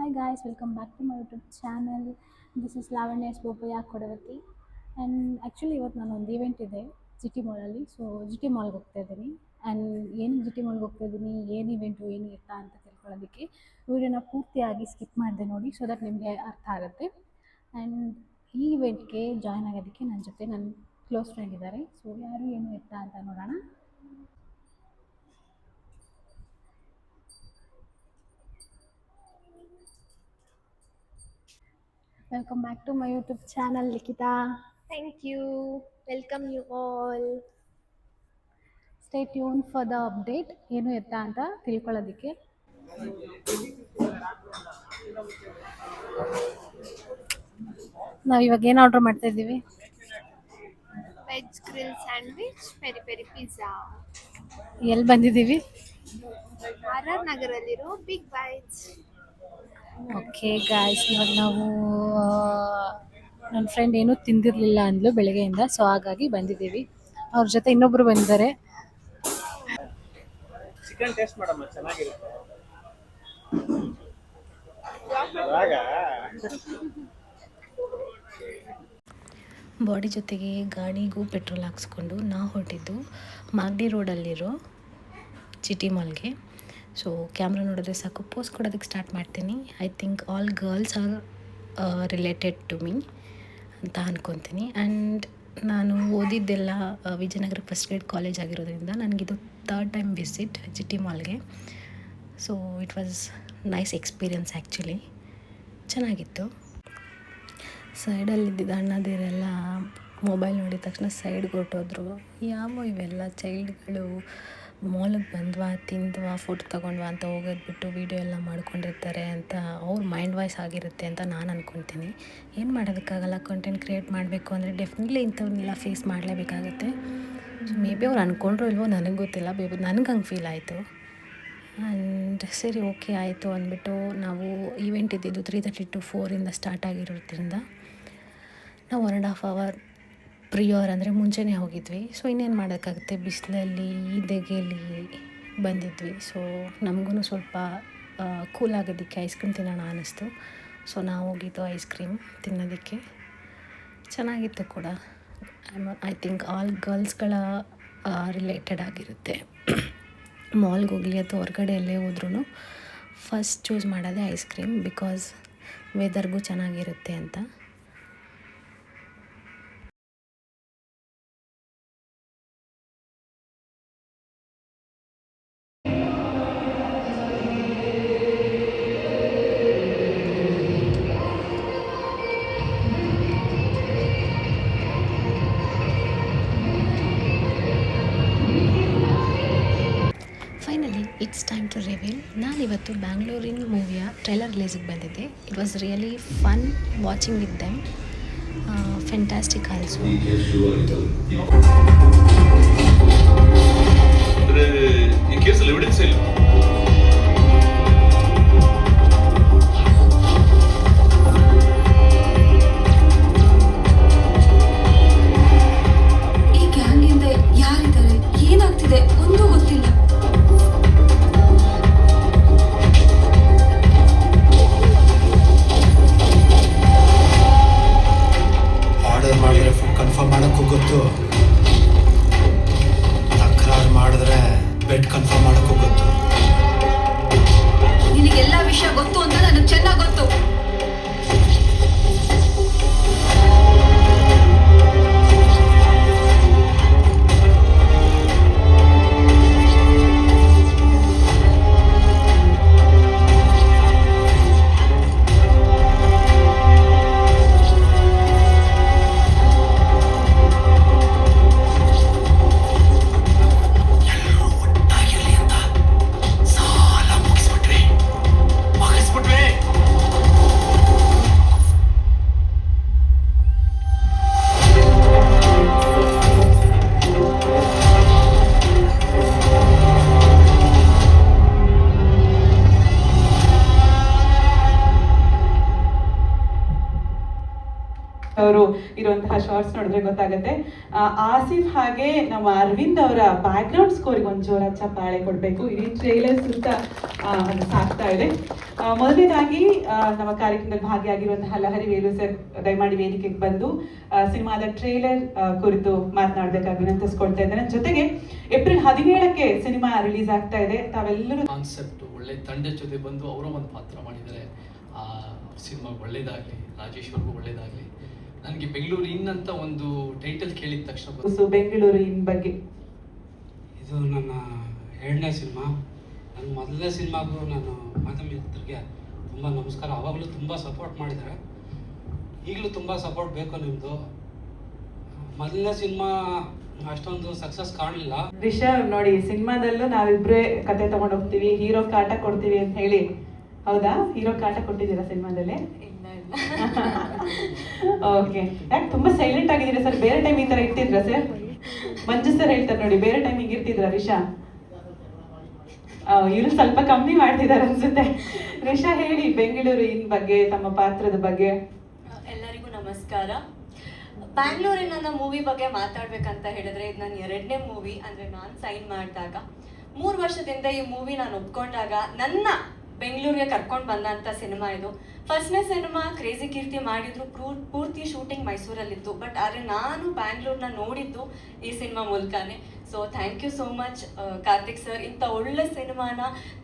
Hi guys, welcome back to my YouTube channel. This is Lavanya Bopaya Kodavati. And actually ಇವತ್ತು ನಾನೊಂದು event ಇದೆ G T ಮಾಲಲ್ಲಿ. So G T ಮಾಲ್ಗೆ ಹೋಗ್ತಾ ಇದ್ದೀನಿ. ಆ್ಯಂಡ್ ಏನು ಜಿ ಟಿ ಮಾಲ್ಗೆ ಹೋಗ್ತಾ ಇದ್ದೀನಿ, ಏನು ಇವೆಂಟು, ಏನು ಎತ್ತ ಅಂತ ತಿಳ್ಕೊಳ್ಳೋದಕ್ಕೆ ವಿಡಿಯೋನ ಪೂರ್ತಿಯಾಗಿ ಸ್ಕಿಪ್ ಮಾಡಿದೆ ನೋಡಿ, ಸೊ ದಟ್ ನಿಮಗೆ ಅರ್ಥ ಆಗುತ್ತೆ. ಆ್ಯಂಡ್ ಈ ಇವೆಂಟ್ಗೆ ಜಾಯ್ನ್ ಆಗೋದಕ್ಕೆ ನನ್ನ ಜೊತೆ ನನ್ನ ಕ್ಲೋಸ್ ಫ್ರೆಂಡ್ ಇದ್ದಾರೆ. ಸೊ ಯಾರು ಏನು ಎತ್ತ ಅಂತ ನೋಡೋಣ. Welcome back to my YouTube channel Likhita. Thank you. Welcome you all. Stay tune for the update ಏನು ಎತ್ತ ಅಂತ ತಿಳ್ಕೊಳ್ಳೋದಕ್ಕೆ. ನಾವು ಇವಾಗ ಏನು ಆರ್ಡ್ರ್ ಮಾಡ್ತಾ ಇದ್ದೀವಿ? Veg grill sandwich, peri peri pizza. ಎಲ್ಲಿ ಬಂದಿದ್ದೀವಿ? RR ನಗರಲ್ಲಿರೋ ಬಿಗ್ ಬೈಟ್ಸ್. ಓಕೆ ಗಾಯ್ಸ್, ಇವಾಗ ನಾವು ನನ್ನ ಫ್ರೆಂಡ್ ಏನೂ ತಿಂದಿರಲಿಲ್ಲ ಅಂದ್ಲು ಬೆಳಗ್ಗೆಯಿಂದ, ಸೊ ಹಾಗಾಗಿ ಬಂದಿದ್ದೀವಿ. ಅವ್ರ ಜೊತೆ ಇನ್ನೊಬ್ರು ಬಂದಿದ್ದಾರೆ. ಚಿಕನ್ ಟೇಸ್ಟ್ ಮಾಡಮ್ಮ, ಚೆನ್ನಾಗಿರುತ್ತೆ. ಬಾಡಿ ಜೊತೆಗೆ ಗಾಡಿಗೂ ಪೆಟ್ರೋಲ್ ಹಾಕ್ಸ್ಕೊಂಡು ನಾವು ಹೊರಟಿದ್ದು ಮಾಗಡಿ ರೋಡಲ್ಲಿರೋ ಜಿ ಟಿ ಮಾಲ್ಗೆ. ಸೊ ಕ್ಯಾಮ್ರಾ ನೋಡಿದ್ರೆ ಸಾಕು, ಪೋಸ್ಟ್ ಕೊಡೋದಕ್ಕೆ ಸ್ಟಾರ್ಟ್ ಮಾಡ್ತೀನಿ. I think all girls are related to me ಅಂತ ಅಂದ್ಕೊತೀನಿ. ಆ್ಯಂಡ್ ನಾನು ಓದಿದ್ದೆಲ್ಲ ವಿಜಯನಗರ ಫಸ್ಟ್ ಗ್ರೇಡ್ ಕಾಲೇಜ್ ಆಗಿರೋದ್ರಿಂದ ನನಗಿದು third time visit G T ಮಾಲ್ಗೆ. So it was nice experience actually, ಚೆನ್ನಾಗಿತ್ತು. ಸೈಡಲ್ಲಿದ್ದಿದ್ದ ಅಣ್ಣದಿರೆಲ್ಲ ಮೊಬೈಲ್ ನೋಡಿದ ತಕ್ಷಣ ಸೈಡ್ಗೆ ಹೊರಟೋದ್ರು. ಯಾವ ಇವೆಲ್ಲ ಚೈಲ್ಡ್ಗಳು ಮಾಲಿಗೆ ಬಂದ್ವಾ, ತಿಂದ್ವಾ, ಫೋಟೋ ತೊಗೊಂಡ್ವಾ ಅಂತ ಹೋಗೋದು ಬಿಟ್ಟು ವೀಡಿಯೋ ಎಲ್ಲ ಮಾಡ್ಕೊಂಡಿರ್ತಾರೆ ಅಂತ ಅವ್ರ ಮೈಂಡ್ ವಾಯ್ಸ್ ಆಗಿರುತ್ತೆ ಅಂತ ನಾನು ಅಂದ್ಕೊತೀನಿ. ಏನು ಮಾಡೋದಕ್ಕಾಗಲ್ಲ, ಕಂಟೆಂಟ್ ಕ್ರಿಯೇಟ್ ಮಾಡಬೇಕು ಅಂದರೆ ಡೆಫಿನೆಟ್ಲಿ ಇಂಥವನ್ನೆಲ್ಲ ಫೇಸ್ ಮಾಡಲೇಬೇಕಾಗುತ್ತೆ. ಸೊ ಮೇ ಬಿ ಅವ್ರು ಅಂದ್ಕೊಂಡ್ರು ಇಲ್ವೋ ನನಗೆ ಗೊತ್ತಿಲ್ಲ, ನನಗೆ ಹಂಗೆ ಫೀಲ್ ಆಯಿತು. ಆ್ಯಂಡ್ ಸರಿ ಓಕೆ ಆಯಿತು ಅಂದ್ಬಿಟ್ಟು ನಾವು ಈವೆಂಟ್ ಇದ್ದಿದ್ದು 3:30 to 4 ಸ್ಟಾರ್ಟ್ ಆಗಿರೋದ್ರಿಂದ ನಾವು 1.5 hour ಪ್ರಿಯರ್ ಅಂದರೆ ಮುಂಚೆನೇ ಹೋಗಿದ್ವಿ. ಸೊ ಇನ್ನೇನು ಮಾಡೋಕ್ಕಾಗುತ್ತೆ, ಬಿಸಿಲಲ್ಲಿ ದೆಗೆಯಲ್ಲಿ ಬಂದಿದ್ವಿ. ಸೊ ನಮಗೂ ಸ್ವಲ್ಪ ಕೂಲ್ ಆಗೋದಕ್ಕೆ ಐಸ್ ಕ್ರೀಮ್ ತಿನ್ನೋಣ ಅನ್ನಿಸ್ತು. ಸೊ ನಾವು ಹೋಗಿದ್ದು ಐಸ್ ಕ್ರೀಮ್ ತಿನ್ನೋದಕ್ಕೆ. ಚೆನ್ನಾಗಿತ್ತು ಕೂಡ. ಐ ಥಿಂಕ್ ಆಲ್ ಗರ್ಲ್ಸ್ಗಳ ರಿಲೇಟೆಡ್ ಆಗಿರುತ್ತೆ. ಮಾಲ್ಗೆ ಹೋಗಲಿ ಅಥವಾ ಹೊರಗಡೆ ಎಲ್ಲೇ ಹೋದ್ರೂ ಫಸ್ಟ್ ಚೂಸ್ ಮಾಡೋದೇ ಐಸ್ ಕ್ರೀಮ್, ಬಿಕಾಸ್ ವೆದರ್ಗೂ ಚೆನ್ನಾಗಿರುತ್ತೆ ಅಂತ. Finally it's time to reveal. ನಾನಿವತ್ತು ಬ್ಯಾಂಗ್ಳೂರಿನ ಮೂವಿಯ ಟ್ರೈಲರ್ ರಿಲೀಸಿಗೆ ಬಂದಿದ್ದೆ. It was really fun watching with them. Fantastic also. ಈ ಕೇಸಲ್ಲಿ ಎವಿಡೆನ್ಸ್ ಇಲ್ಲ. ಈ ಗ್ಯಾಂಗ್ ಹಿಂದೆ ಯಾರಿದ್ದಾರೆ, ಏನಾಗ್ತಿದೆ ಒಂದೂ ಗೊತ್ತಿಲ್ಲ. ಆರ್ಡರ್ ಮಾಡಿದ್ರೆ ಫುಡ್ ಕನ್ಫರ್ಮ್ ಮಾಡೋಕ್ಕೂ ಗೊತ್ತು, ತಕರಾರು ಮಾಡಿದ್ರೆ ಬೆಡ್ ಕನ್ಫರ್ಮ್ ಮಾಡೋಕ್ಕೂ ಗೊತ್ತು. ಇರುವಂತಹ ಶಾರ್ಟ್ಸ್ ನೋಡಿದ್ರೆ ಗೊತ್ತಾಗುತ್ತೆ. ಆಸಿಫ್ ಹಾಗೆ ನಮ್ಮ ಅರವಿಂದ್ ಅವರ ಬ್ಯಾಕ್ಗ್ರೌಂಡ್ ಸ್ಕೋರಿಗೆ ಒಂದು ಜೋರ ಚಪ್ಪಾಳೆ ಕೊಡಬೇಕು. ಇಡೀ ಟ್ರೈಲರ್ ಸುತ್ತ ಅದು ಸಾಕ್ತಾ ಇದೆ. ಮೊದಲನೇದಾಗಿ ನಮ್ಮ ಕಾರ್ಯಕ್ರಮದಲ್ಲಿ ಭಾಗಿಯಾಗಿರುವಂತಹ ಲಹರಿ ವೇಲು ಸರ್ ದಯಮಾಡಿ ವೇದಿಕೆಗೆ ಬಂದು ಸಿನಿಮಾದ ಟ್ರೈಲರ್ ಕುರಿತು ಮಾತನಾಡಬೇಕಾಗಿ ವಿನಂತಿಸ್ಕೊಳ್ತಾ ಇದ್ದೇನೆ. ಜೊತೆಗೆ ಏಪ್ರಿಲ್ 17ಕ್ಕೆ ಸಿನಿಮಾ ರಿಲೀಸ್ ಆಗ್ತಾ ಇದೆ. ತಾವೆಲ್ಲರೂ ಕಾನ್ಸೆಪ್ಟ್ ಒಳ್ಳೆ ತಂಡದ ಜೊತೆ ಬಂದು ಅವರ ಒಂದು ಪಾತ್ರ ಮಾಡಿದ್ದಾರೆ. ಆ ಸಿನಿಮಾ ಒಳ್ಳೇದಾಗಲಿ, ರಾಜೇಶ್ವರ್ಗೂ ಒಳ್ಳೇದಾಗಲಿ. ನನಗೆ ಬೆಂಗಳೂರು ಇನ್ ಅಂತ ಒಂದು ಟೈಟಲ್ ಕೇಳಿದ ತಕ್ಷಣ ಬೆಂಗಳೂರು ಇನ್ ಬಗ್ಗೆ ಇದು ನನ್ನ 2ನೇ ಸಿನಿಮಾ. ನನ್ನ ಮೊದಲನೇ ಸಿನಿಮಾಗೂ ನಾನು ಮಾಧ್ಯಮ ಮಿತ್ರರಿಗೆ ತುಂಬ ನಮಸ್ಕಾರ. ಆವಾಗಲೂ ತುಂಬ ಸಪೋರ್ಟ್ ಮಾಡಿದ್ದಾರೆ, ಈಗಲೂ ತುಂಬ ಸಪೋರ್ಟ್ ಬೇಕು ನಿಮ್ಮದು. ಮೊದಲನೇ ಸಿನಿಮಾ ಅಷ್ಟೊಂದು ಸಕ್ಸಸ್ ಕಾಣಲಿಲ್ಲ. ರಿಷಬ್ ನೋಡಿ, ಸಿನಿಮಾದಲ್ಲೂ ನಾವಿಬ್ರೇ ಕತೆ ತಗೊಂಡು ಹೋಗ್ತೀವಿ, ಹೀರೋ ಕಾಟ ಕೊಡ್ತೀವಿ ಅಂತ ಹೇಳಿ. ಹೌದಾ? ಹೀರೋ ಕಾಟ ಕೊಟ್ಟಿದ್ದೀರಾ ಸಿನಿಮಾದಲ್ಲಿ? ಓಕೆ. ಯಾಕೆ ತುಂಬಾ ಸೈಲೆಂಟ್ ಆಗಿದ್ದೀರಾ ಸರ್? ಬೇರೆ ಟೈಮ್ ಈ ತರ ಇರ್ತಿದ್ರ ಸರ್? ಮಂಜು ಸರ್ ಹೇಳ್ತಾರೆ ನೋಡಿ, ಬೇರೆ ಟೈಮ್ ಹಿಂಗೆ ಇರ್ತಿದ್ರ ರಿಷಾ? ಇವ್ರು ಸ್ವಲ್ಪ ಕಮ್ಮಿ ಮಾಡ್ತಿದ್ದಾರೆ ಅನ್ಸುತ್ತೆ. ರಿಷಾ ಹೇಳಿ ಬೆಂಗಳೂರು ಇನ್ ಬಗ್ಗೆ, ತಮ್ಮ ಪಾತ್ರದ ಬಗ್ಗೆ. ಎಲ್ಲರಿಗೂ ನಮಸ್ಕಾರ. ಬ್ಯಾಂಗ್ಳೂರಿನ ನನ್ನ ಮೂವಿ ಬಗ್ಗೆ ಮಾತಾಡ್ಬೇಕಂತ ಹೇಳಿದ್ರೆ, ಇದು ನನ್ನ 2ನೇ ಮೂವಿ. ಅಂದರೆ ನಾನು ಸೈನ್ ಮಾಡಿದಾಗ 3 ವರ್ಷದಿಂದ ಈ ಮೂವಿ ನಾನು ಒಪ್ಕೊಂಡಾಗ ನನ್ನ ಬೆಂಗಳೂರಿಗೆ ಕರ್ಕೊಂಡು ಬಂದಂಥ ಸಿನಿಮಾ ಇದು. ಫಸ್ಟ್ನೇ ಸಿನಿಮಾ ಕ್ರೇಜಿ ಕೀರ್ತಿ ಮಾಡಿದ್ರು, ಪೂರ್ತಿ ಶೂಟಿಂಗ್ ಮೈಸೂರಲ್ಲಿತ್ತು. ಬಟ್ ಆದರೆ ನಾನು ಬ್ಯಾಂಗ್ಳೂರ್ನ ನೋಡಿದ್ದು ಈ ಸಿನಿಮಾ ಮೂಲಕನೇ. So thank you so much Karthik sir, ಇಂಥ ಒಳ್ಳೆ ಸಿನಿಮಾನ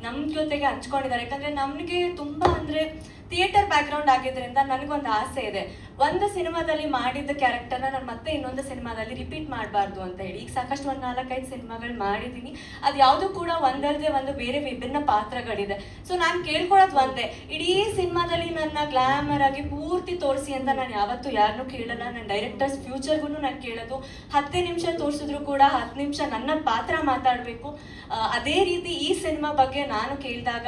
ನಮ್ಮ ಜೊತೆಗೆ ಹಂಚ್ಕೊಂಡಿದ್ದಾರೆ. ಯಾಕಂದರೆ ನಮಗೆ ತುಂಬ ಅಂದರೆ ಥಿಯೇಟರ್ ಬ್ಯಾಕ್ಗ್ರೌಂಡ್ ಆಗಿದ್ದರಿಂದ ನನಗೊಂದು ಆಸೆ ಇದೆ, ಒಂದು ಸಿನಿಮಾದಲ್ಲಿ ಮಾಡಿದ್ದ ಕ್ಯಾರೆಕ್ಟರ್ನ ನಾನು ಮತ್ತೆ ಇನ್ನೊಂದು ಸಿನಿಮಾದಲ್ಲಿ ರಿಪೀಟ್ ಮಾಡಬಾರ್ದು ಅಂತ ಹೇಳಿ. ಈಗ ಸಾಕಷ್ಟು ಒಂದು 4-5 ಸಿನಿಮಾಗಳು ಮಾಡಿದ್ದೀನಿ, ಅದು ಯಾವುದೂ ಕೂಡ ಒಂದಲ್ಲದೆ ಒಂದು ಬೇರೆ ವಿಭಿನ್ನ ಪಾತ್ರಗಳಿದೆ. ಸೊ ನಾನು ಕೇಳ್ಕೊಳ್ಳೋದು ಒಂದೇ, ಇಡೀ ಸಿನಿಮಾದಲ್ಲಿ ನನ್ನ ಗ್ಲಾಮರ್ ಆಗಿ ಪೂರ್ತಿ ತೋರಿಸಿ ಅಂತ ನಾನು ಯಾವತ್ತೂ ಯಾರನ್ನೂ ಕೇಳಲ್ಲ. ನನ್ನ ಡೈರೆಕ್ಟರ್ಸ್ ಫ್ಯೂಚರ್ಗೂ ನಾನು ಕೇಳೋದು 10 ನಿಮಿಷ ತೋರಿಸಿದ್ರು ಕೂಡ 10 ನಿಮಿಷ ನನ್ನ ಪಾತ್ರ ಮಾತಾಡಬೇಕು. ಅದೇ ರೀತಿ ಈ ಸಿನಿಮಾ ಬಗ್ಗೆ ನಾನು ಕೇಳಿದಾಗ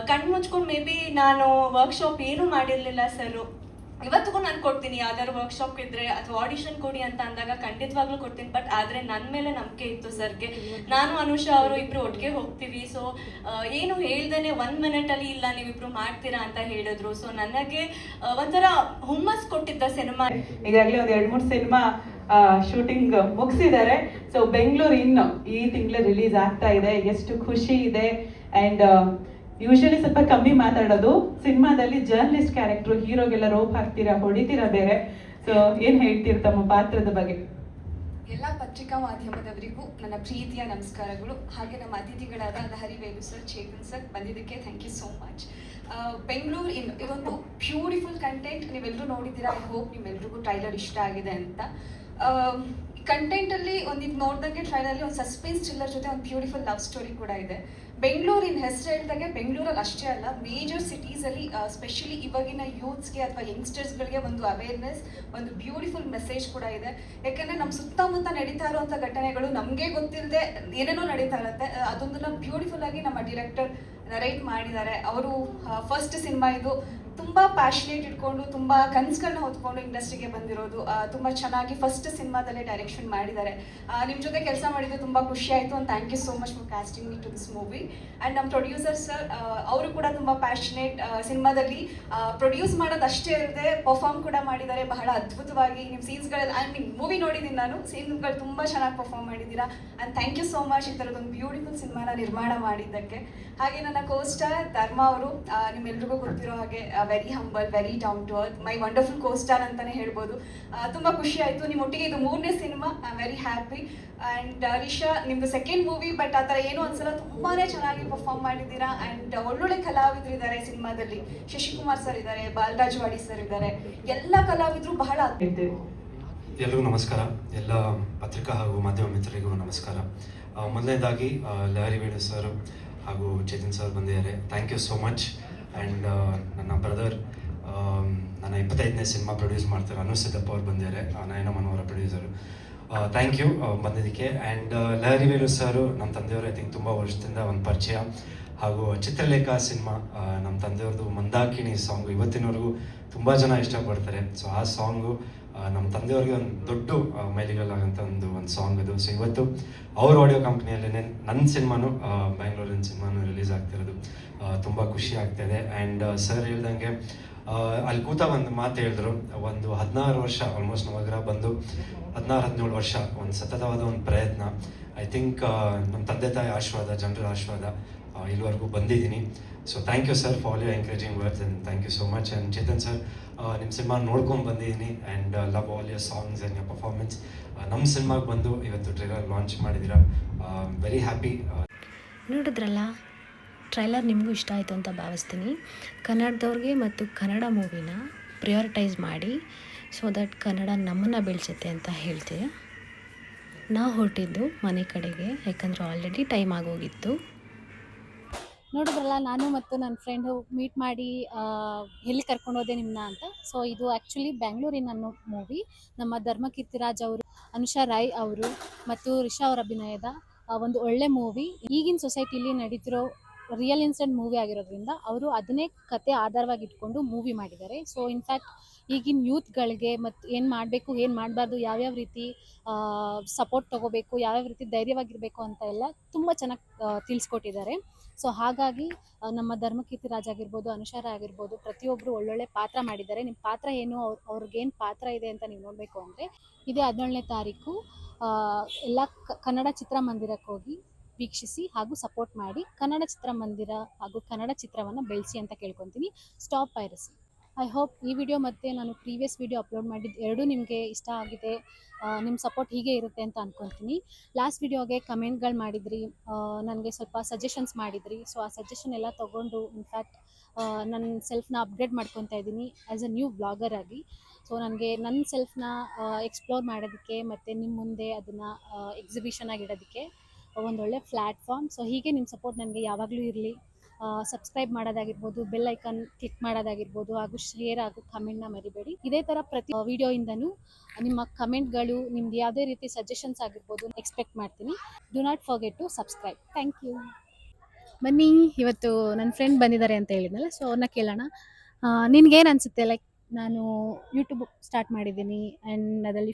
ಕಣ್ಣು ಮುಚ್ಕೊಂಡು ಮೇ ಬಿ ನಾನು ವರ್ಕ್ಶಾಪ್ ಏನೂ ಮಾಡಿರಲಿಲ್ಲ ಸರ್. ಇವತ್ತಿಗೂ ನಾನು ಕೊಡ್ತೀನಿ, ಯಾವ್ದಾದ್ರು ವರ್ಕ್ಶಾಪ್ ಇದ್ರೆ ಅಥವಾ ಆಡಿಷನ್ ಕೊಡಿ ಅಂತ ಅಂದಾಗ ಖಂಡಿತವಾಗ್ಲೂ ಕೊಡ್ತೀನಿ. ಬಟ್ ಆದರೆ ನನ್ನ ಮೇಲೆ ನಂಬಿಕೆ ಇತ್ತು ಸರ್ಗೆ. ನಾನು ಅನುಷಾ ಅವರು ಇಬ್ರು ಒಟ್ಟಿಗೆ ಹೋಗ್ತೀವಿ. ಸೊ ಏನು ಹೇಳ್ದೇನೆ 1 ಮಿನಿಟಲ್ಲಿ ಇಲ್ಲ ನೀವಿಬ್ರು ಮಾಡ್ತೀರಾ ಅಂತ ಹೇಳಿದ್ರು. ಸೊ ನನಗೆ ಒಂಥರ ಹುಮ್ಮಸ್ ಕೊಟ್ಟಿದ್ದ ಸಿನಿಮಾ. ಈಗಾಗಲೇ ಒಂದು 2-3 ಸಿನಿಮಾ ಶೂಟಿಂಗ್ ಮುಗಿಸಿದ್ದಾರೆ. ಸೊ ಬೆಂಗಳೂರು ಇನ್ನು ಈ ತಿಂಗಳು ರಿಲೀಸ್ ಆಗ್ತಾ ಇದೆ. ಎಷ್ಟು ಖುಷಿ ಇದೆ. ಆ್ಯಂಡ್ ಯೂಶಲಿ ಸ್ವಲ್ಪ ಕಮ್ಮಿ ಮಾತಾಡೋದು, ಸಿನಿಮಾದಲ್ಲಿ ಜರ್ನಲಿಸ್ಟ್ ಕ್ಯಾರೆಕ್ಟ್ರು, ಹೀರೋಗೆಲ್ಲ ರೋಪ್ ಹಾಕ್ತೀರಾ, ಹೊಡಿತೀರಾ ಬೇರೆ. ಸೊ ಏನು ಹೇಳ್ತೀರ ತಮ್ಮ ಪಾತ್ರದ ಬಗ್ಗೆ? ಎಲ್ಲ ಪತ್ರಿಕಾ ಮಾಧ್ಯಮದವರಿಗೂ ನನ್ನ ಪ್ರೀತಿಯ ನಮಸ್ಕಾರಗಳು. ಹಾಗೆ ನಮ್ಮ ಅತಿಥಿಗಳಾದ ಲಹರಿ ವೇಲು ಸರ್, ಚೇತನ್ ಸರ್ ಬಂದಿದ್ದಕ್ಕೆ thank you so much. Bengaluru ಇದೊಂದು ಬ್ಯೂಟಿಫುಲ್ ಕಂಟೆಂಟ್. ನೀವೆಲ್ಲರೂ ನೋಡಿದ್ದೀರಾ. ಐ ಹೋಪ್ ನಿಮ್ಮೆಲ್ರಿಗೂ ಟ್ರೈಲರ್ ಇಷ್ಟ ಆಗಿದೆ ಅಂತ. ಕಂಟೆಂಟಲ್ಲಿ ಒಂದಿದ್ದು ನೋಡಿದಂಗೆ ಟ್ರೈಲಲ್ಲಿ ಒಂದು ಸಸ್ಪೆನ್ಸ್ ಥ್ರಿಲ್ಲರ್ ಜೊತೆ ಒಂದು ಬ್ಯೂಟಿಫುಲ್ ಲವ್ ಸ್ಟೋರಿ ಕೂಡ ಇದೆ. ಬೆಂಗಳೂರಿನ ಹೆಸರು ಹೇಳಿದಾಗೆ ಬೆಂಗಳೂರಲ್ಲಿ ಅಷ್ಟೇ ಅಲ್ಲ, ಮೇಜರ್ ಸಿಟೀಸಲ್ಲಿ ಸ್ಪೆಷಲಿ ಇವಾಗಿನ ಯೂತ್ಸ್ಗೆ ಅಥವಾ ಯಂಗ್ಸ್ಟರ್ಸ್ಗಳಿಗೆ ಒಂದು ಅವೇರ್ನೆಸ್, ಒಂದು ಬ್ಯೂಟಿಫುಲ್ ಮೆಸೇಜ್ ಕೂಡ ಇದೆ. ಯಾಕೆಂದರೆ ನಮ್ಮ ಸುತ್ತಮುತ್ತ ನಡೀತಾ ಇರುವಂಥ ಘಟನೆಗಳು ನಮಗೆ ಗೊತ್ತಿಲ್ಲದೆ ಏನೇನೋ ನಡೀತಾ ಇರುತ್ತೆ. ಅದೊಂದನ್ನು ಬ್ಯೂಟಿಫುಲ್ ಆಗಿ ನಮ್ಮ ಡೈರೆಕ್ಟರ್ ನರೇಟ್ ಮಾಡಿದ್ದಾರೆ. ಅವರು ಫಸ್ಟ್ ಸಿನಿಮಾ ಇದು. ತುಂಬ ಪ್ಯಾಷನೇಟ್ ಇಟ್ಕೊಂಡು, ತುಂಬ ಕನಸುಗಳನ್ನ ಹೊತ್ಕೊಂಡು ಇಂಡಸ್ಟ್ರಿಗೆ ಬಂದಿರೋದು. ತುಂಬ ಚೆನ್ನಾಗಿ ಫಸ್ಟ್ ಸಿನಿಮಾದಲ್ಲೇ ಡೈರೆಕ್ಷನ್ ಮಾಡಿದ್ದಾರೆ. ನಿಮ್ಮ ಜೊತೆ ಕೆಲಸ ಮಾಡಿದ್ದು ತುಂಬ ಖುಷಿ ಆಯಿತು. And thank you so much for casting me to this movie. And ನಮ್ಮ ಪ್ರೊಡ್ಯೂಸರ್ ಸರ್, ಅವರು ಕೂಡ ತುಂಬ ಪ್ಯಾಷನೇಟ್. ಸಿನಿಮಾದಲ್ಲಿ ಪ್ರೊಡ್ಯೂಸ್ ಮಾಡೋದು ಅಷ್ಟೇ ಇರದೆ ಪರ್ಫಾರ್ಮ್ ಕೂಡ ಮಾಡಿದ್ದಾರೆ ಬಹಳ ಅದ್ಭುತವಾಗಿ. ನಿಮ್ಮ ಸೀನ್ಸ್ಗಳಲ್ಲಿ ಮೂವಿ ನೋಡಿದ್ದೀನಿ ನಾನು, ಸೀನ್ಸ್ಗಳು ತುಂಬ ಚೆನ್ನಾಗಿ ಪರ್ಫಾರ್ಮ್ ಮಾಡಿದ್ದೀರಾ. And thank you so much ಈ ಥರದೊಂದು ಬ್ಯೂಟಿಫುಲ್ ಸಿನಿಮಾನ ನಿರ್ಮಾಣ ಮಾಡಿದ್ದಕ್ಕೆ. ಹಾಗೆ ನನ್ನ ಕೋಸ್ಟಾರ್ ಧರ್ಮ ಅವರು, ನಿಮ್ಮೆಲ್ರಿಗೂ ಗೊತ್ತಿರೋ ಹಾಗೆ very humble, very down to earth, my wonderful costar ಅಂತಲೇ ಹೇಳ್ಬೋದು. ತುಂಬ ಖುಷಿ ಆಯಿತು ನಿಮ್ಮೊಟ್ಟಿಗೆ. ಇದು 3ನೇ cinema. I am very happy. And Risha, ನಿಮ್ಮದು ಸೆಕೆಂಡ್ ಮೂವಿ, ಬಟ್ ಆ ಥರ ಏನೂ ಅನ್ಸಲ್ಲ, ತುಂಬಾ ಚೆನ್ನಾಗಿ ಪರ್ಫಾರ್ಮ್ ಮಾಡಿದ್ದೀರಾ. ಆ್ಯಂಡ್ ಒಳ್ಳೊಳ್ಳೆ ಕಲಾವಿದರು ಇದ್ದಾರೆ ಸಿನಿಮಾದಲ್ಲಿ. ಶಶಿಕುಮಾರ್ ಸರ್ ಇದ್ದಾರೆ, ಬಾಲರಾಜ್ ವಾಡಿ ಸರ್ ಇದ್ದಾರೆ, ಎಲ್ಲ ಕಲಾವಿದರು ಬಹಳ. ಎಲ್ಲರಿಗೂ ನಮಸ್ಕಾರ. ಎಲ್ಲ ಪತ್ರಿಕಾ ಹಾಗೂ ಮಾಧ್ಯಮ ಮಿತ್ರರಿಗೂ ನಮಸ್ಕಾರ. ಮೊದಲನೇದಾಗಿ ಲಹರಿ ವೇಣು ಸರ್ ಹಾಗೂ ಚೇತನ್ ಸರ್ ಬಂದಿದ್ದಾರೆ. Thank you so much. And ನನ್ನ ಬ್ರದರ್, ನನ್ನ 25ನೇ ಸಿನಿಮಾ ಪ್ರೊಡ್ಯೂಸ್ ಮಾಡ್ತಾರೆ ಅನು ಸಿದ್ದಪ್ಪ ಅವ್ರು ಬಂದಿದ್ದಾರೆ, Nayana Manohara producer. Thank you ಬಂದಿದ್ದಕ್ಕೆ. ಆ್ಯಂಡ್ ಲಹರಿ ವೇಣು ಸರು ನಮ್ಮ ತಂದೆಯವರು ಐ ಥಿಂಕ್ ತುಂಬ ವರ್ಷದಿಂದ ಒಂದು ಪರಿಚಯ. ಹಾಗೂ ಚಿತ್ರಲೇಖಾ ಸಿನಿಮಾ ನಮ್ಮ ತಂದೆಯವ್ರದ್ದು ಮಂದಾಕಿಣಿ ಸಾಂಗು ಇವತ್ತಿನವರೆಗೂ ತುಂಬ ಜನ ಇಷ್ಟಪಡ್ತಾರೆ. ಸೊ ಆ ಸಾಂಗು ನಮ್ಮ ತಂದೆಯವ್ರಿಗೆ ಒಂದು ದೊಡ್ಡ ಮೈಲಿಗಲ್ಲಾಗಂಥ ಒಂದು ಸಾಂಗ್ ಅದು. ಸೊ ಇವತ್ತು ಅವ್ರ ಆಡಿಯೋ ಕಂಪ್ನಿಯಲ್ಲೇ ನನ್ನ ಸಿನಿಮಾನು, ಬ್ಯಾಂಗ್ಳೂರಿನ ಸಿನಿಮಾನು ರಿಲೀಸ್ ಆಗ್ತಿರೋದು ತುಂಬ ಖುಷಿ ಆಗ್ತಾಯಿದೆ. ಆ್ಯಂಡ್ ಸರ್ ಹೇಳ್ದಂಗೆ ಅಲ್ಲಿ ಕೂತ ಒಂದು ಮಾತು ಹೇಳಿದ್ರು, ಒಂದು 16 ವರ್ಷ ಆಲ್ಮೋಸ್ಟ್ ನವಗ್ರಹ ಬಂದು 16-17 ವರ್ಷ ಒಂದು ಸತತವಾದ ಒಂದು ಪ್ರಯತ್ನ. ಐ ಥಿಂಕ್ ನಮ್ಮ ತಂದೆ ತಾಯಿ ಆಶೀರ್ವಾದ, ಜನರ ಆಶೀರ್ವಾದ ಇಲ್ಲಿವರೆಗೂ ಬಂದಿದ್ದೀನಿ. So thank you sir for all your encouraging words and thank you so much. And Chetan sir, ನಿಮ್ಮ ಸಿನಿಮಾ ನೋಡ್ಕೊಂಡು ಬಂದಿದ್ದೀನಿ and love all your songs and your performance. ನಮ್ಮ ಸಿನಿಮಾಗೆ ಬಂದು ಇವತ್ತು ಟ್ರೈಲರ್ ಲಾಂಚ್ ಮಾಡಿದ್ದೀರಾ, ವೆರಿ ಹ್ಯಾಪಿ. ನೋಡಿದ್ರಲ್ಲ, ಟ್ರೈಲರ್ ನಿಮಗೂ ಇಷ್ಟ ಆಯಿತು ಅಂತ ಭಾವಿಸ್ತೀನಿ. ಕನ್ನಡದವ್ರಿಗೆ ಮತ್ತು ಕನ್ನಡ ಮೂವಿನ ಪ್ರಿಯಾರಿಟೈಸ್ ಮಾಡಿ, ಸೊ ದಟ್ ಕನ್ನಡ ನಮ್ಮನ್ನು ಬೆಳೆಸುತ್ತೆ ಅಂತ ಹೇಳ್ತೀವಿ. ನಾವು ಹೊರಟಿದ್ದು ಮನೆ ಕಡೆಗೆ, ಯಾಕಂದರೆ ಆಲ್ರೆಡಿ ಟೈಮ್ ಆಗೋಗಿತ್ತು. ನೋಡಿದ್ರಲ್ಲ, ನಾನು ಮತ್ತು ನನ್ನ ಫ್ರೆಂಡು ಮೀಟ್ ಮಾಡಿ ಎಲ್ಲಿ ಕರ್ಕೊಂಡೋದೆ ನಿಮ್ಮನ್ನ ಅಂತ. ಸೊ ಇದು ಆ್ಯಕ್ಚುಲಿ ಬ್ಯಾಂಗ್ಳೂರಿನ ಅನ್ನೋ ಮೂವಿ. ನಮ್ಮ ಧರ್ಮಕೀರ್ತಿರಾಜ್ ಅವರು, ಅನುಷಾ ರಾಯ್ ಅವರು ಮತ್ತು ರಿಷಾ ಅವರ ಅಭಿನಯದ ಒಂದು ಒಳ್ಳೆ ಮೂವಿ. ಈಗಿನ ಸೊಸೈಟಿಲಿ ನಡೀತಿರೋ ರಿಯಲ್ ಇನ್ಸಿಡೆಂಟ್ ಮೂವಿ ಆಗಿರೋದ್ರಿಂದ ಅವರು ಅದನ್ನೇ ಕತೆ ಆಧಾರವಾಗಿ ಇಟ್ಕೊಂಡು ಮೂವಿ ಮಾಡಿದ್ದಾರೆ. ಸೊ ಇನ್ಫ್ಯಾಕ್ಟ್ ಈಗಿನ ಯೂತ್ಗಳಿಗೆ ಮತ್ತು ಏನು ಮಾಡಬೇಕು, ಏನು ಮಾಡಬಾರ್ದು, ಯಾವ್ಯಾವ ರೀತಿ ಸಪೋರ್ಟ್ ತೊಗೋಬೇಕು, ಯಾವ್ಯಾವ ರೀತಿ ಧೈರ್ಯವಾಗಿರಬೇಕು ಅಂತ ಎಲ್ಲ ತುಂಬ ಚೆನ್ನಾಗಿ ತಿಳಿಸ್ಕೊಟ್ಟಿದ್ದಾರೆ. ಸೊ ಹಾಗಾಗಿ ನಮ್ಮ ಧರ್ಮಕೀರ್ತಿರಾಜ್ ಆಗಿರ್ಬೋದು, ಅನುಷಾ ರಾಯ್ ಆಗಿರ್ಬೋದು, ಪ್ರತಿಯೊಬ್ಬರು ಒಳ್ಳೊಳ್ಳೆ ಪಾತ್ರ ಮಾಡಿದ್ದಾರೆ. ನಿಮ್ಮ ಪಾತ್ರ ಏನು, ಅವ್ರಿಗೇನು ಪಾತ್ರ ಇದೆ ಅಂತ ನೀವು ನೋಡಬೇಕು ಅಂದರೆ ಇದೇ 17ನೇ ತಾರೀಕು ಎಲ್ಲ ಕನ್ನಡ ಚಿತ್ರಮಂದಿರಕ್ಕೆ ಹೋಗಿ ವೀಕ್ಷಿಸಿ ಹಾಗೂ ಸಪೋರ್ಟ್ ಮಾಡಿ. ಕನ್ನಡ ಚಿತ್ರಮಂದಿರ ಹಾಗೂ ಕನ್ನಡ ಚಿತ್ರವನ್ನು ಬೆಳೆಸಿ ಅಂತ ಕೇಳ್ಕೊತೀನಿ. Stop piracy. ಐ ಹೋಪ್ ಈ ವಿಡಿಯೋ ಮತ್ತು ನಾನು ಪ್ರೀವಿಯಸ್ ವಿಡಿಯೋ ಅಪ್ಲೋಡ್ ಮಾಡಿದ್ದು ಎರಡೂ ನಿಮಗೆ ಇಷ್ಟ ಆಗಿದೆ. ನಿಮ್ಮ ಸಪೋರ್ಟ್ ಹೀಗೆ ಇರುತ್ತೆ ಅಂತ ಅಂದ್ಕೊತೀನಿ. ಲಾಸ್ಟ್ ವಿಡಿಯೋಗೆ ಕಮೆಂಟ್ಗಳು ಮಾಡಿದ್ರಿ, ನನಗೆ ಸ್ವಲ್ಪ ಸಜೆಷನ್ಸ್ ಮಾಡಿದ್ರಿ. ಸೊ ಆ ಸಜೆಷನ್ ಎಲ್ಲ ತೊಗೊಂಡು ಇನ್ಫ್ಯಾಕ್ಟ್ ನನ್ನ ಸೆಲ್ಫ್ನ ಅಪ್ಗ್ರೇಡ್ ಮಾಡ್ಕೊತಾ ಇದ್ದೀನಿ ಆ್ಯಸ್ ಅ ನ್ಯೂ ಬ್ಲಾಗರ್ ಆಗಿ. ಸೊ ನನಗೆ ನನ್ನ ಸೆಲ್ಫ್ನ ಎಕ್ಸ್ಪ್ಲೋರ್ ಮಾಡೋದಕ್ಕೆ ಮತ್ತು ನಿಮ್ಮ ಮುಂದೆ ಅದನ್ನು ಎಕ್ಸಿಬಿಷನ್ ಆಗಿಡೋದಕ್ಕೆ ಒಂದೊಳ್ಳೆ ಪ್ಲ್ಯಾಟ್ಫಾರ್ಮ್. ಸೊ ಹೀಗೆ ನಿಮ್ಮ ಸಪೋರ್ಟ್ ನನಗೆ ಯಾವಾಗಲೂ ಇರಲಿ. ಸಬ್ಸ್ಕ್ರೈಬ್ ಮಾಡೋದಾಗಿರ್ಬೋದು, ಬೆಲ್ ಐಕಾನ್ ಕ್ಲಿಕ್ ಮಾಡೋದಾಗಿರ್ಬೋದು, ಹಾಗೂ ಶೇರ್ ಹಾಗೂ ಕಮೆಂಟ್ನ ಮರಿಬೇಡಿ. ಇದೇ ಥರ ಪ್ರತಿ ವಿಡಿಯೋಯಿಂದನೂ ನಿಮ್ಮ ಕಮೆಂಟ್ಗಳು, ನಿಮ್ದು ಯಾವುದೇ ರೀತಿ ಸಜೆಷನ್ಸ್ ಆಗಿರ್ಬೋದು ಎಕ್ಸ್ಪೆಕ್ಟ್ ಮಾಡ್ತೀನಿ. Do not forget to subscribe. Thank you. ಬನ್ನಿ, ಇವತ್ತು ನನ್ನ ಫ್ರೆಂಡ್ ಬಂದಿದ್ದಾರೆ ಅಂತ ಹೇಳಿದ್ನಲ್ಲ, ಸೊ ಅವ್ರನ್ನ ಕೇಳೋಣ. ನಿನ್ಗೇನು ಅನಿಸುತ್ತೆ, ಲೈಕ್ ನಾನು ಯೂಟ್ಯೂಬ್ ಸ್ಟಾರ್ಟ್ ಮಾಡಿದ್ದೀನಿ ಆ್ಯಂಡ್ ಅದರಲ್ಲಿ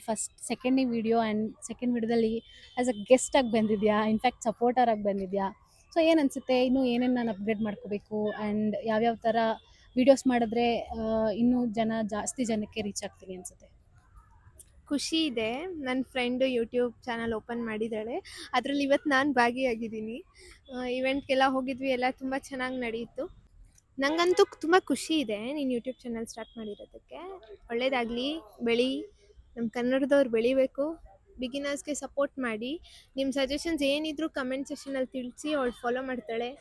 ಸೆಕೆಂಡ್ ವಿಡಿಯೋದಲ್ಲಿ ಆ್ಯಸ್ ಅ ಗೆಸ್ಟಾಗಿ ಬಂದಿದ್ಯಾ, ಇನ್ಫ್ಯಾಕ್ಟ್ ಸಪೋರ್ಟರಾಗಿ ಬಂದಿದ್ಯಾ. ಸೊ ಏನು ಅನಿಸುತ್ತೆ, ಇನ್ನೂ ಏನೇನು ನಾನು ಅಪ್ಗ್ರೇಡ್ ಮಾಡ್ಕೋಬೇಕು ಆ್ಯಂಡ್ ಯಾವ್ಯಾವ ಥರ ವೀಡಿಯೋಸ್ ಮಾಡಿದ್ರೆ ಇನ್ನೂ ಜಾಸ್ತಿ ಜನಕ್ಕೆ ರೀಚ್ ಆಗ್ತೀನಿ ಅನಿಸುತ್ತೆ? ಖುಷಿ ಇದೆ. ನನ್ನ ಫ್ರೆಂಡು ಯೂಟ್ಯೂಬ್ ಚಾನಲ್ ಓಪನ್ ಮಾಡಿದ್ದಾಳೆ. ಅದರಲ್ಲಿ ಇವತ್ತು ನಾನು ಭಾಗಿಯಾಗಿದ್ದೀನಿ. ಇವೆಂಟ್ಗೆಲ್ಲ ಹೋಗಿದ್ವಿ, ಎಲ್ಲ ತುಂಬ ಚೆನ್ನಾಗಿ ನಡೆಯಿತು. ನನಗಂತೂ ತುಂಬ ಖುಷಿ ಇದೆ ನೀನು ಯೂಟ್ಯೂಬ್ ಚಾನಲ್ ಸ್ಟಾರ್ಟ್ ಮಾಡಿರೋದಕ್ಕೆ. ಒಳ್ಳೆಯದಾಗಲಿ, ಬೆಳಿ, ನಮ್ಮ ಕನ್ನಡದವ್ರು ಬೆಳಿಬೇಕು. ಬಿಗಿನರ್ಸ್ಗೆ ಸಪೋರ್ಟ್ ಮಾಡಿ. ನಿಮ್ಮ ಸಜೆಷನ್ಸ್ ಏನಿದ್ರು ಕಮೆಂಟ್ ಸೆಷನಲ್ಲಿ ತಿಳಿಸಿ. ಅವಳು ಫಾಲೋ ಮಾಡ್ತಾಳೆ,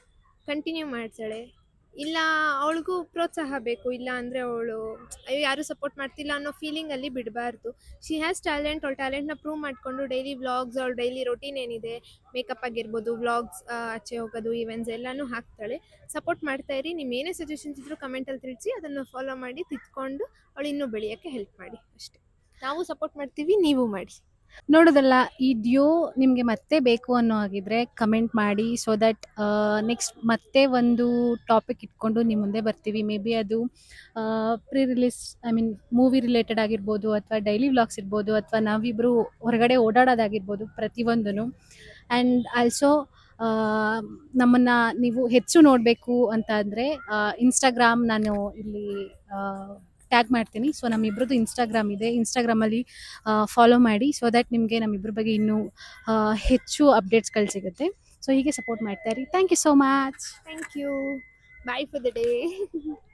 ಕಂಟಿನ್ಯೂ ಮಾಡ್ತಾಳೆ. ಇಲ್ಲ, ಅವಳಿಗೂ ಪ್ರೋತ್ಸಾಹ ಬೇಕು. ಇಲ್ಲ ಅಂದರೆ ಅವಳು ಅಯ್ಯೋ ಯಾರೂ ಸಪೋರ್ಟ್ ಮಾಡ್ತಿಲ್ಲ ಅನ್ನೋ ಫೀಲಿಂಗಲ್ಲಿ ಬಿಡಬಾರ್ದು. She has talent. ಅವಳ ಟ್ಯಾಲೆಂಟ್ನ ಪ್ರೂವ್ ಮಾಡಿಕೊಂಡು ಡೈಲಿ ವ್ಲಾಗ್ಸ್, ಅವಳ ಡೈಲಿ ರೊಟೀನ್ ಏನಿದೆ, ಮೇಕಪ್ ಆಗಿರ್ಬೋದು, ವ್ಲಾಗ್ಸ್, ಆಚೆ ಹೋಗೋದು, ಈವೆಂಟ್ಸ್ ಎಲ್ಲನೂ ಹಾಕ್ತಾಳೆ. ಸಪೋರ್ಟ್ ಮಾಡ್ತಾಯಿರಿ. ನಿಮ್ಮ ಏನೇ ಸಜೆಷನ್ಸ್ ಇದ್ದರೂ ಕಮೆಂಟಲ್ಲಿ ತಿಳಿಸಿ. ಅದನ್ನು ಫಾಲೋ ಮಾಡಿ ತಿದ್ಕೊಂಡು ಅವಳು ಇನ್ನೂ ಬೆಳೆಯೋಕ್ಕೆ ಹೆಲ್ಪ್ ಮಾಡಿ. ಅಷ್ಟೇ, ನಾವು ಸಪೋರ್ಟ್ ಮಾಡ್ತೀವಿ, ನೀವು ಮಾಡಿ. ನೋಡೋದಲ್ಲ, ಈ ಡ್ಯೂ ನಿಮಗೆ ಮತ್ತೆ ಬೇಕು ಅನ್ನೋ ಹಾಗಿದ್ರೆ ಕಮೆಂಟ್ ಮಾಡಿ. ಸೊ ದಟ್ ನೆಕ್ಸ್ಟ್ ಮತ್ತೆ ಒಂದು ಟಾಪಿಕ್ ಇಟ್ಕೊಂಡು ನಿಮ್ಮ ಮುಂದೆ ಬರ್ತೀವಿ. ಮೇ ಬಿ ಅದು ಪ್ರೀ ರಿಲೀಸ್, ಮೂವಿ ರಿಲೇಟೆಡ್ ಆಗಿರ್ಬೋದು, ಅಥವಾ ಡೈಲಿ ವ್ಲಾಗ್ಸ್ ಇರ್ಬೋದು, ಅಥವಾ ನಾವಿಬ್ಬರು ಹೊರಗಡೆ ಓಡಾಡೋದಾಗಿರ್ಬೋದು, ಪ್ರತಿಯೊಂದೂ. ಆ್ಯಂಡ್ ಆಲ್ಸೋ ನಮ್ಮನ್ನು ನೀವು ಹೆಚ್ಚು ನೋಡಬೇಕು ಅಂತ ಅಂದರೆ ಇನ್ಸ್ಟಾಗ್ರಾಮ್ ನಾನು ಇಲ್ಲಿ ಟ್ಯಾಗ್ ಮಾಡ್ತೀನಿ. ಸೊ ನಮ್ಮಿಬ್ರದ್ದು ಇನ್ಸ್ಟಾಗ್ರಾಮ್ ಇದೆ. ಇನ್ಸ್ಟಾಗ್ರಾಮಲ್ಲಿ ಫಾಲೋ ಮಾಡಿ. ಸೊ ದ್ಯಾಟ್ ನಿಮಗೆ ನಮ್ಮಿಬ್ಬರ ಬಗ್ಗೆ ಇನ್ನೂ ಹೆಚ್ಚು ಅಪ್ಡೇಟ್ಸ್ಗಳು ಸಿಗುತ್ತೆ. ಸೊ ಹೀಗೆ ಸಪೋರ್ಟ್ ಮಾಡ್ತಾ ಇರಿ. Thank you so much. Thank you. Bye for the day.